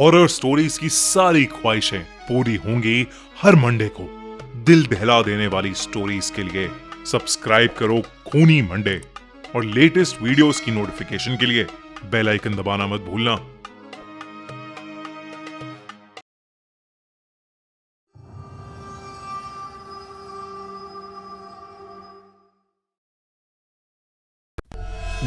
Horror stories की सारी ख्वाहिशें पूरी होंगी हर मंडे को। दिल दहला देने वाली स्टोरीज के लिए सब्सक्राइब करो खूनी मंडे और लेटेस्ट वीडियोस की नोटिफिकेशन के लिए बेल आइकन दबाना मत भूलना।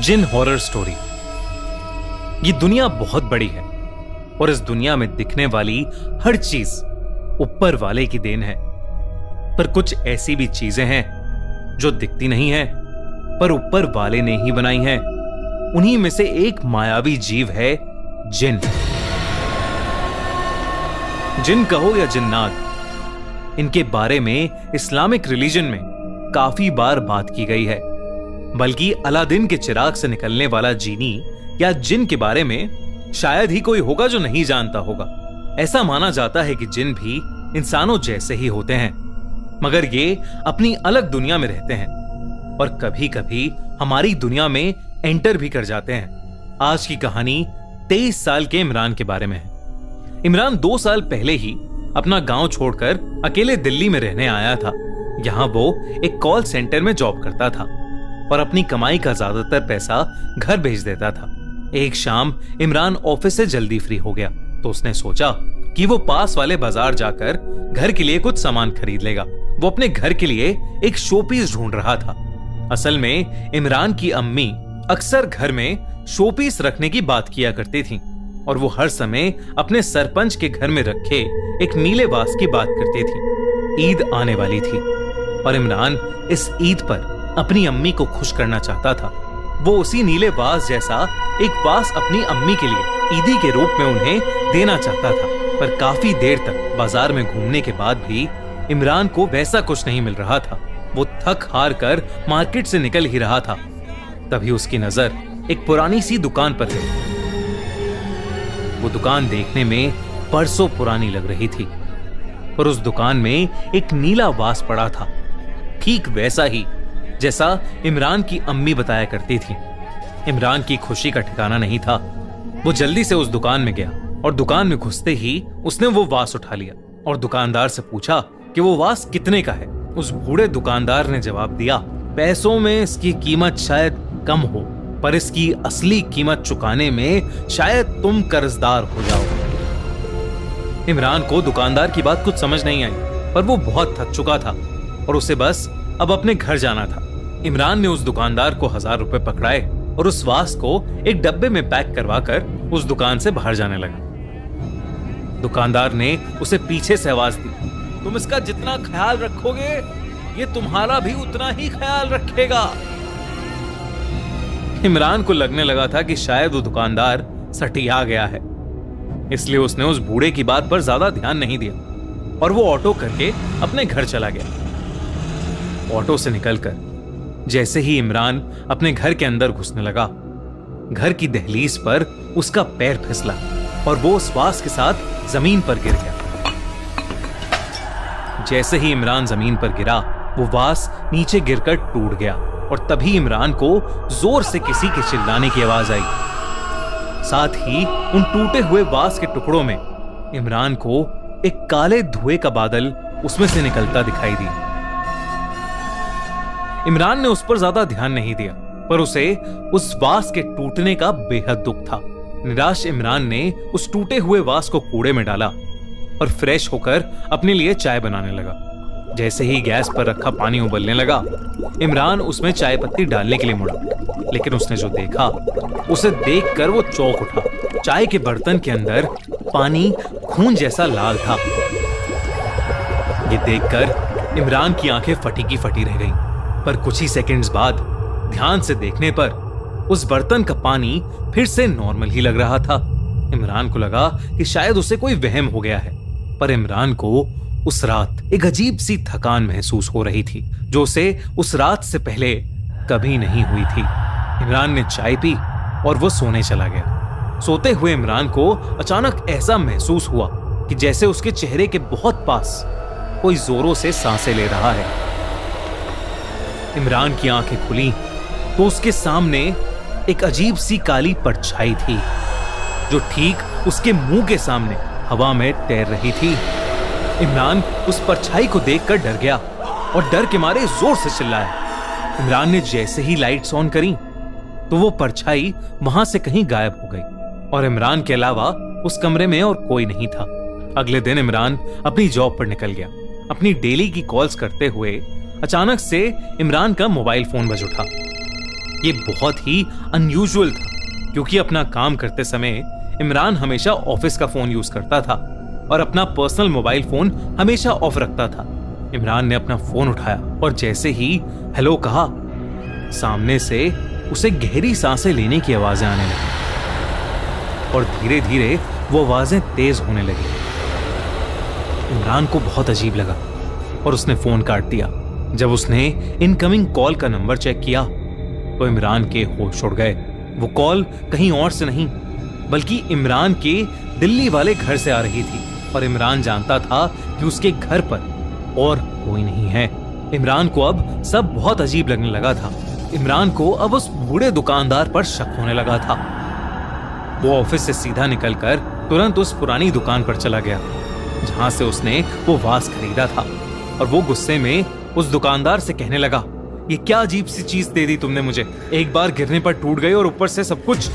जिन हॉरर स्टोरी। ये दुनिया बहुत बड़ी है और इस दुनिया में दिखने वाली हर चीज ऊपर वाले की देन है। पर कुछ ऐसी भी चीजें हैं जो दिखती नहीं है पर ऊपर वाले ने ही बनाई हैं। उन्हीं में से एक मायावी जीव है जिन। जिन कहो या जिन्नात, इनके बारे में इस्लामिक रिलीजन में काफी बार बात की गई है। बल्कि अलादीन के चिराग से निकलने वाला जीनी या जिन के बारे में शायद ही कोई होगा जो नहीं जानता होगा। ऐसा माना जाता है कि जिन भी इंसानों जैसे ही होते हैं, मगर ये अपनी अलग दुनिया में रहते हैं और कभी कभी हमारी दुनिया में एंटर भी कर जाते हैं। आज की कहानी 23 साल के इमरान के बारे में है। इमरान 2 साल पहले ही अपना गांव छोड़कर अकेले दिल्ली में रहने आया था। यहां वो एक कॉल सेंटर में जॉब करता था और अपनी कमाई का ज्यादातर पैसा घर भेज देता था। एक शाम इमरान ऑफिस से जल्दी फ्री हो गया तो उसने सोचा कि वो पास वाले बाजार जाकर घर के लिए कुछ सामान खरीद लेगा। वो अपने घर के लिए एक शोपीस ढूंढ रहा था। असल में इमरान की अम्मी अक्सर घर में शोपीस रखने की बात किया करती थी और वो हर समय अपने सरपंच के घर में रखे एक नीले वास की बात करती थी। ईद आने वाली थी और इमरान इस ईद पर अपनी अम्मी को खुश करना चाहता था। वो उसी नीले वास जैसा एक वास अपनी अम्मी के लिए ईदी के रूप में उन्हें देना चाहता था। पर काफी देर तक बाजार में घूमने के बाद भी इमरान को वैसा कुछ नहीं मिल रहा था। वो थक हार कर मार्केट से निकल ही रहा था, तभी उसकी नजर एक पुरानी सी दुकान पर गई। वो दुकान देखने में बरसों पुरानी लग रही थी पर उस दुकान में एक नीला वास पड़ा था, ठीक वैसा ही जैसा इमरान की अम्मी बताया करती थी। इमरान की खुशी का ठिकाना नहीं था। वो जल्दी से उस दुकान में गया और दुकान में घुसते ही उसने वो वास उठा लिया और दुकानदार से पूछा कि वो वास कितने का है। उस बूढ़े दुकानदार ने जवाब दिया, पैसों में इसकी कीमत शायद कम हो पर इसकी असली कीमत चुकाने में शायद तुम कर्जदार हो जाओ। इमरान को दुकानदार की बात कुछ समझ नहीं आई पर वो बहुत थक चुका था और उसे बस अब अपने घर जाना था। इमरान ने उस दुकानदार को 1000 रुपए पकड़ाए और उस वास को एक डब्बे में पैक करवाकर उस दुकान से बाहर जाने लगा। दुकानदार ने उसे पीछे से आवाज दी, तुम इसका जितना ख्याल रखोगे ये तुम्हारा भी उतना ही ख्याल रखेगा। इमरान को लगने लगा था कि शायद वो दुकानदार सटिया गया है, इसलिए उसने उस बूढ़े की बात पर ज्यादा ध्यान नहीं दिया और वो ऑटो करके अपने घर चला गया। ऑटो से निकलकर जैसे ही इमरान अपने घर के अंदर घुसने लगा, घर की दहलीज पर उसका पैर फिसला और वो उस वास के साथ जमीन पर गिर गया। जैसे ही इमरान जमीन पर गिरा, वो वास नीचे गिरकर टूट गया और तभी इमरान को जोर से किसी के चिल्लाने की आवाज आई। साथ ही उन टूटे हुए वास के टुकड़ों में इमरान को एक काले धुएं का बादल उसमें से निकलता दिखाई दिया। इमरान ने उस पर ज्यादा ध्यान नहीं दिया पर उसे उस वास के टूटने का बेहद दुख था। निराश इमरान ने उस टूटे हुए वास को कूड़े में डाला और फ्रेश होकर अपने लिए चाय बनाने लगा। जैसे ही गैस पर रखा पानी उबलने लगा, इमरान उसमें चाय पत्ती डालने के लिए मुड़ा, लेकिन उसने जो देखा उसे देखकर वो चौंक उठा। चाय के बर्तन के अंदर पानी खून जैसा लाल था। ये देखकर इमरान की आंखें फटी की फटी रह गईं। पर कुछ ही सेकंड्स बाद ध्यान से देखने पर उस बर्तन का पानी फिर से नॉर्मल ही लग रहा था। इमरान को लगा कि शायद उसे कोई वहम हो गया है, पर इमरान को उस रात एक अजीब सी थकान महसूस हो रही थी जो उसे उस रात से पहले कभी नहीं हुई थी। इमरान ने चाय पी और वो सोने चला गया। सोते हुए इमरान को अचानक ऐसा महसूस हुआ कि जैसे उसके चेहरे के बहुत पास कोई जोरों से सांसें ले रहा है। इमरान की आंखें खुली तो उसके सामने एक अजीब सी काली परछाई थी जो ठीक उसके मुंह के सामने हवा में तैर रही थी। इमरान उस परछाई को देखकर डर गया और डर के मारे जोर से चिल्लाया। इमरान ने जैसे ही लाइट्स ऑन करी तो वो परछाई वहां से कहीं गायब हो गई और इमरान के अलावा उस कमरे में और कोई नहीं था। अगले दिन इमरान अपनी जॉब पर निकल गया। अपनी डेली की कॉल्स करते हुए अचानक से इमरान का मोबाइल फोन बज उठा। ये बहुत ही अनयूजुअल था क्योंकि अपना काम करते समय इमरान हमेशा ऑफिस का फोन यूज करता था और अपना पर्सनल मोबाइल फोन हमेशा ऑफ रखता था। इमरान ने अपना फोन उठाया और जैसे ही हेलो कहा, सामने से उसे गहरी सांसें लेने की आवाजें आने लगी और धीरे धीरे वो आवाजें तेज होने लगी। इमरान को बहुत अजीब लगा और उसने फोन काट दिया। जब उसने इनकमिंग कॉल का नंबर चेक किया तो इमरान के होश उड़ गए। वो कॉल कहीं और से नहीं बल्कि इमरान के दिल्ली वाले घर से आ रही थी और इमरान जानता था कि उसके घर पर और कोई नहीं है। इमरान को अब सब बहुत अजीब लगने लगा था। इमरान को अब उस बूढ़े दुकानदार पर शक होने लगा था। वो ऑफिस से सीधा निकलकर तुरंत उस पुरानी दुकान पर चला गया जहां से उसने वो वास खरीदा था और वो गुस्से में उस दुकानदार से कहने लगा, ये क्या अजीब सी चीज दे दी तुमने मुझे, एक बार गिरने पर टूट गई और ऊपर से सब कुछ।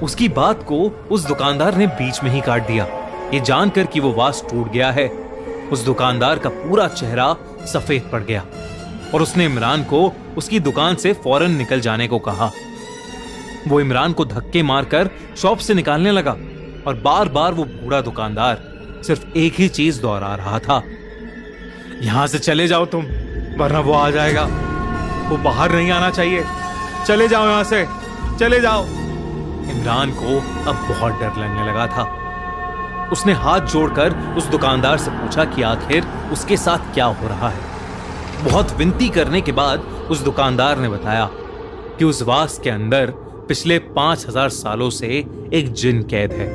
उसकी बात को उस दुकानदार ने बीच में ही काट दिया। ये जानकर कि वो वास टूट गया है, उस दुकानदार का पूरा चेहरा सफेद पड़ गया और उसने इमरान को उसकी दुकान से फौरन निकल जाने को कहा। वो इमरान को धक्के मारकर शॉप से निकालने लगा और बार बार वो बूढ़ा दुकानदार सिर्फ एक ही चीज दोहरा रहा था, यहां से चले जाओ तुम, वरना वो आ जाएगा। वो बाहर नहीं आना चाहिए, चले जाओ यहां से, चले जाओ। इमरान को अब बहुत डर लगने लगा था। उसने हाथ जोड़कर उस दुकानदार से पूछा कि आखिर उसके साथ क्या हो रहा है। बहुत विनती करने के बाद उस दुकानदार ने बताया कि उस वास के अंदर पिछले 5000 सालों से एक जिन कैद है।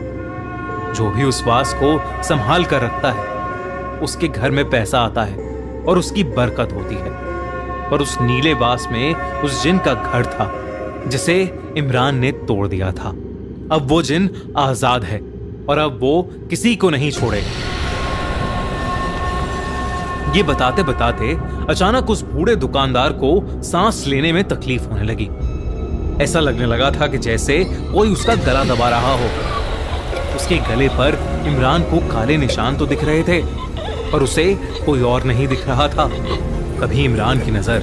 जो भी उस वास को संभाल कर रखता है उसके घर में पैसा आता है और उसकी बरकत होती है। पर उस नीले वास में उस जिन का घर था जिसे इमरान ने तोड़ दिया था। अब वो जिन आजाद है और अब वो किसी को नहीं छोड़ेगा। ये बताते बताते अचानक उस बूढ़े दुकानदार को सांस लेने में तकलीफ होने लगी। ऐसा लगने लगा था कि जैसे कोई उसका गला दबा रहा हो। उसके गले पर इमरान को काले निशान तो दिख रहे थे पर उसे कोई और नहीं दिख रहा था। तभी इमरान की नजर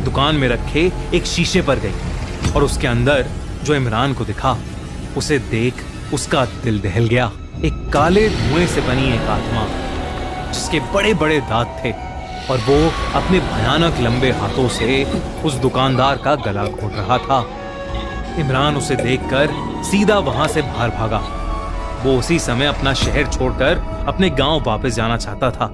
दुकान में रखे एक शीशे पर गई और उसके अंदर जो इमरान को दिखा उसे देख उसका दिल दहल गया। एक काले धुएं से बनी एक आत्मा जिसके बड़े बड़े दांत थे और वो अपने भयानक लंबे हाथों से उस दुकानदार का गला घोट रहा था। इमरान उसे देखकर सीधा वहां से बाहर भागा। वो उसी समय अपना शहर छोड़कर अपने गांव वापस जाना चाहता था।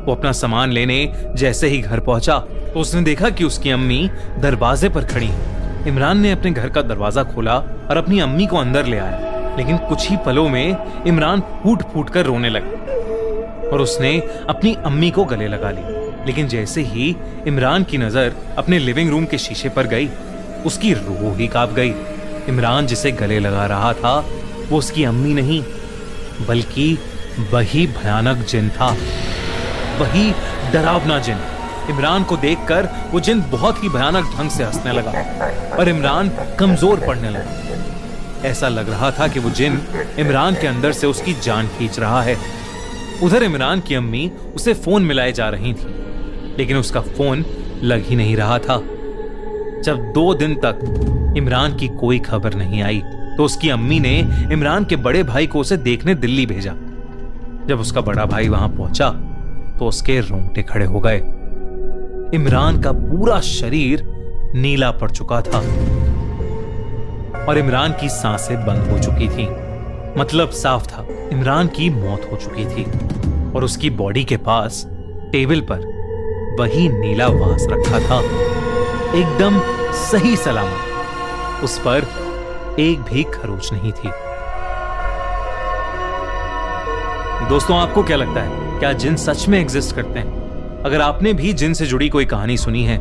वो अपना सामान लेने जैसे ही घर पहुंचा तो उसने देखा कि उसकी अम्मी दरवाजे पर खड़ी है। इमरान ने अपने घर का दरवाजा खोला और अपनी अम्मी को अंदर ले आया, लेकिन कुछ ही पलों में इमरान फूट फूट कर रोने लगा और उसने अपनी अम्मी को गले लगा ली। लेकिन जैसे ही इमरान की नजर अपने लिविंग रूम के शीशे पर गई उसकी रूह ही कांप गई। इमरान जिसे गले लगा रहा था वो उसकी अम्मी नहीं बल्कि वही भयानक जिन था, वही डरावना जिन। इमरान को देखकर वो जिन बहुत ही भयानक ढंग से हंसने लगा और इमरान कमजोर पड़ने लगा। ऐसा लग रहा था कि वो जिन इमरान के अंदर से उसकी जान खींच रहा है। उधर इमरान की अम्मी उसे फोन मिलाए जा रही थी लेकिन उसका फोन लग ही नहीं रहा था। जब 2 दिन तक इमरान की कोई खबर नहीं आई तो उसकी अम्मी ने इमरान के बड़े भाई को उसे देखने दिल्ली भेजा। जब उसका बड़ा भाई वहां पहुंचा तो उसके रोंगटे खड़े हो गए। इमरान का पूरा शरीर नीला पड़ चुका था और इमरान की सांसें बंद हो चुकी थी। मतलब साफ था, इमरान की मौत हो चुकी थी और उसकी बॉडी के पास टेबल पर वही नीला वास रखा था, एकदम सही सलामत। उस पर एक भी खरोच नहीं थी। दोस्तों, आपको क्या लगता है, क्या जिन सच में एग्जिस्ट करते हैं? अगर आपने भी जिन से जुड़ी कोई कहानी सुनी है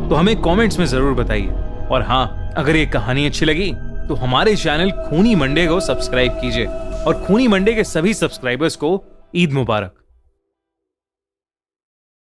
तो हमें कमेंट्स में जरूर बताइए। और हाँ, अगर ये कहानी अच्छी लगी तो हमारे चैनल खूनी मंडे को सब्सक्राइब कीजिए और खूनी मंडे के सभी सब्सक्राइबर्स को ईद मुबारक।